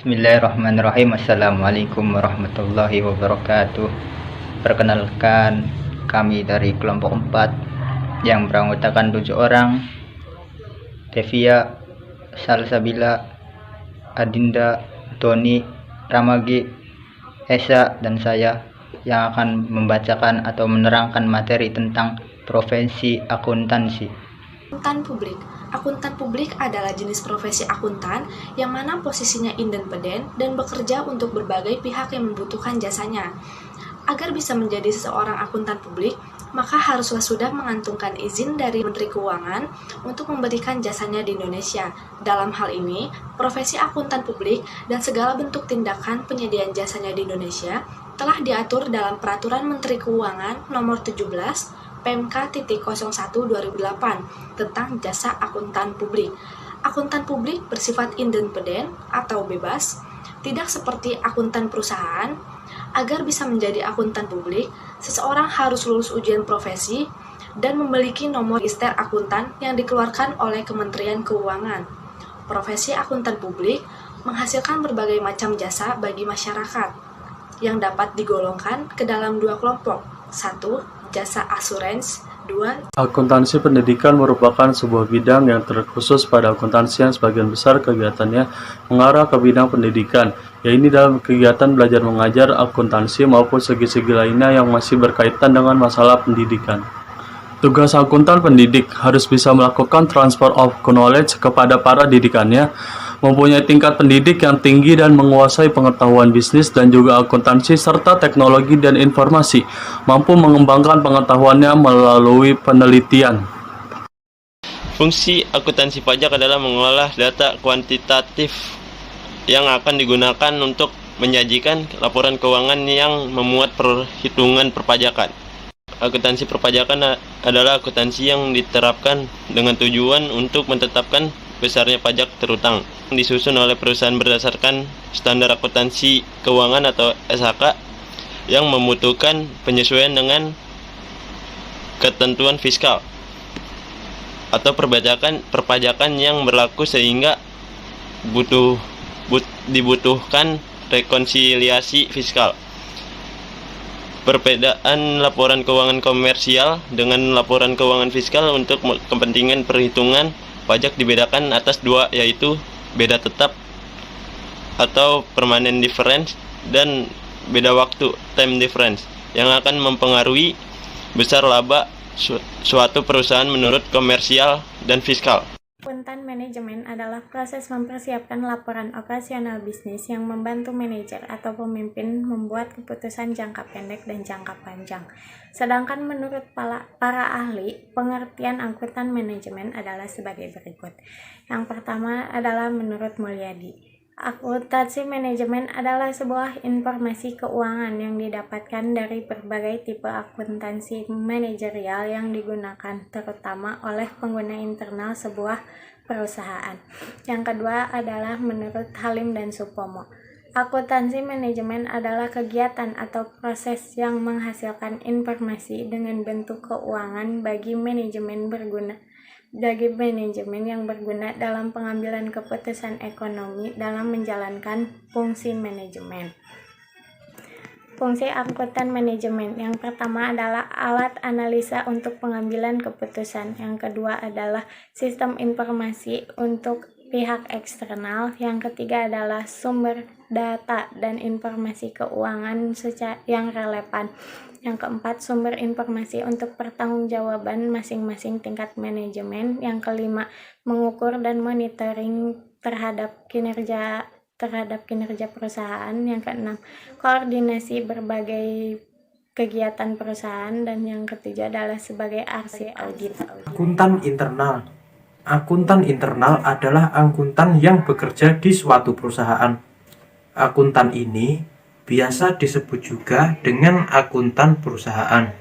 Bismillahirrahmanirrahim. Assalamualaikum warahmatullahi wabarakatuh. Perkenalkan, kami dari kelompok 4 yang beranggotakan 7 orang: Devia, Salsabila, Adinda, Doni, Ramagi, Esa, dan saya yang akan membacakan atau menerangkan materi tentang profesi akuntansi. Akuntan publik. Akuntan publik adalah jenis profesi akuntan yang mana posisinya independen dan bekerja untuk berbagai pihak yang membutuhkan jasanya. Agar bisa menjadi seseorang akuntan publik, maka haruslah sudah mengantunkan izin dari Menteri Keuangan untuk memberikan jasanya di Indonesia. Dalam hal ini, profesi akuntan publik dan segala bentuk tindakan penyediaan jasanya di Indonesia telah diatur dalam Peraturan Menteri Keuangan Nomor 17 PMK.01/2008 tentang jasa akuntan publik. Akuntan publik bersifat independen atau bebas, tidak seperti akuntan perusahaan. Agar bisa menjadi akuntan publik, seseorang harus lulus ujian profesi dan memiliki nomor register akuntan yang dikeluarkan oleh Kementerian Keuangan. Profesi akuntan publik menghasilkan berbagai macam jasa bagi masyarakat yang dapat digolongkan ke dalam 2 kelompok. 1. Jasa asuransi. 2. Akuntansi pendidikan merupakan sebuah bidang yang terkhusus pada akuntansi yang sebagian besar kegiatannya mengarah ke bidang pendidikan, yaitu dalam kegiatan belajar mengajar akuntansi maupun segi-segi lainnya yang masih berkaitan dengan masalah pendidikan. Tugas akuntan pendidik harus bisa melakukan transfer of knowledge kepada para didikannya, mempunyai tingkat pendidik yang tinggi dan menguasai pengetahuan bisnis dan juga akuntansi serta teknologi dan informasi, mampu mengembangkan pengetahuannya melalui penelitian. Fungsi akuntansi pajak adalah mengolah data kuantitatif yang akan digunakan untuk menyajikan laporan keuangan yang memuat perhitungan perpajakan. Akuntansi perpajakan adalah akuntansi yang diterapkan dengan tujuan untuk menetapkan besarnya pajak terutang, disusun oleh perusahaan berdasarkan standar akuntansi keuangan atau SHK yang membutuhkan penyesuaian dengan ketentuan fiskal atau perpajakan yang berlaku sehingga dibutuhkan rekonsiliasi fiskal. Perbedaan laporan keuangan komersial dengan laporan keuangan fiskal untuk kepentingan perhitungan pajak dibedakan atas 2, yaitu beda tetap atau permanent difference dan beda waktu time difference, yang akan mempengaruhi besar laba suatu perusahaan menurut komersial dan fiskal. Akuntan manajemen adalah proses mempersiapkan laporan operasional bisnis yang membantu manajer atau pemimpin membuat keputusan jangka pendek dan jangka panjang. Sedangkan menurut para ahli, pengertian akuntan manajemen adalah sebagai berikut. Yang pertama adalah menurut Mulyadi. Akuntansi manajemen adalah sebuah informasi keuangan yang didapatkan dari berbagai tipe akuntansi manajerial yang digunakan terutama oleh pengguna internal sebuah perusahaan. Yang kedua adalah menurut Halim dan Supomo. Akuntansi manajemen adalah kegiatan atau proses yang menghasilkan informasi dengan bentuk keuangan bagi manajemen yang berguna dalam pengambilan keputusan ekonomi dalam menjalankan fungsi manajemen. Fungsi akuntan manajemen yang pertama adalah alat analisa untuk pengambilan keputusan. Yang kedua adalah sistem informasi untuk pihak eksternal. Yang ketiga adalah sumber data dan informasi keuangan yang relevan. Yang keempat, sumber informasi untuk pertanggungjawaban masing-masing tingkat manajemen. Yang kelima, mengukur dan monitoring terhadap kinerja perusahaan. Yang keenam, koordinasi berbagai kegiatan perusahaan. Dan yang ketujuh adalah sebagai arsip audit. Akuntan internal. Akuntan internal adalah akuntan yang bekerja di suatu perusahaan. Akuntan ini biasa disebut juga dengan akuntan perusahaan.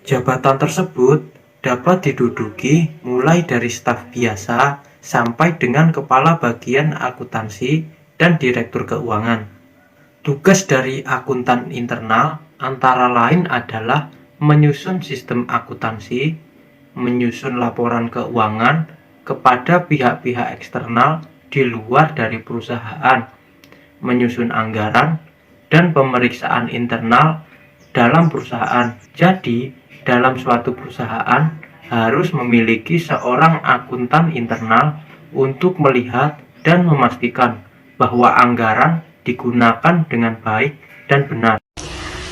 Jabatan tersebut dapat diduduki mulai dari staf biasa sampai dengan kepala bagian akuntansi dan direktur keuangan. Tugas dari akuntan internal antara lain adalah menyusun sistem akuntansi, menyusun laporan keuangan kepada pihak-pihak eksternal di luar dari perusahaan, menyusun anggaran, dan pemeriksaan internal dalam perusahaan. Jadi, dalam suatu perusahaan harus memiliki seorang akuntan internal untuk melihat dan memastikan bahwa anggaran digunakan dengan baik dan benar.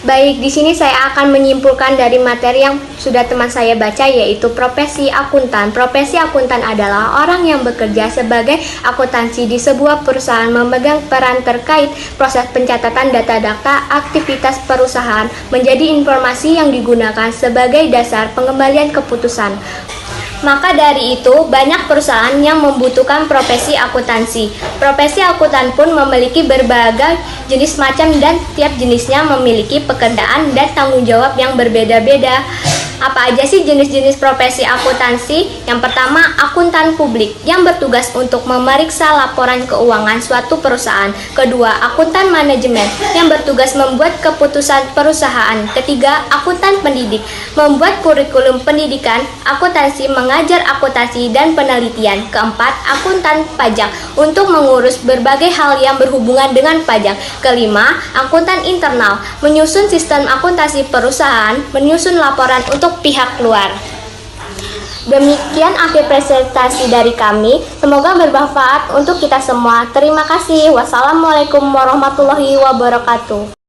Baik, di sini saya akan menyimpulkan dari materi yang sudah teman saya baca, yaitu profesi akuntan. Profesi akuntan adalah orang yang bekerja sebagai akuntansi di sebuah perusahaan, memegang peran terkait proses pencatatan data-data aktivitas perusahaan menjadi informasi yang digunakan sebagai dasar pengembalian keputusan. Maka dari itu, banyak perusahaan yang membutuhkan profesi akuntansi. Profesi akuntan pun memiliki berbagai jenis macam dan tiap jenisnya memiliki pekerjaan dan tanggung jawab yang berbeda-beda. Apa aja sih jenis-jenis profesi akuntansi? Yang pertama, akuntan publik yang bertugas untuk memeriksa laporan keuangan suatu perusahaan. Kedua, akuntan manajemen yang bertugas membuat keputusan perusahaan. Ketiga, akuntan pendidik membuat kurikulum pendidikan akuntansi, mengajar akuntansi dan penelitian. Keempat, akuntan pajak untuk mengurus berbagai hal yang berhubungan dengan pajak. Kelima, akuntan internal menyusun sistem akuntansi perusahaan, menyusun laporan untuk pihak luar. Demikian akhir presentasi dari kami. Semoga bermanfaat untuk kita semua. Terima kasih. Wassalamualaikum warahmatullahi wabarakatuh.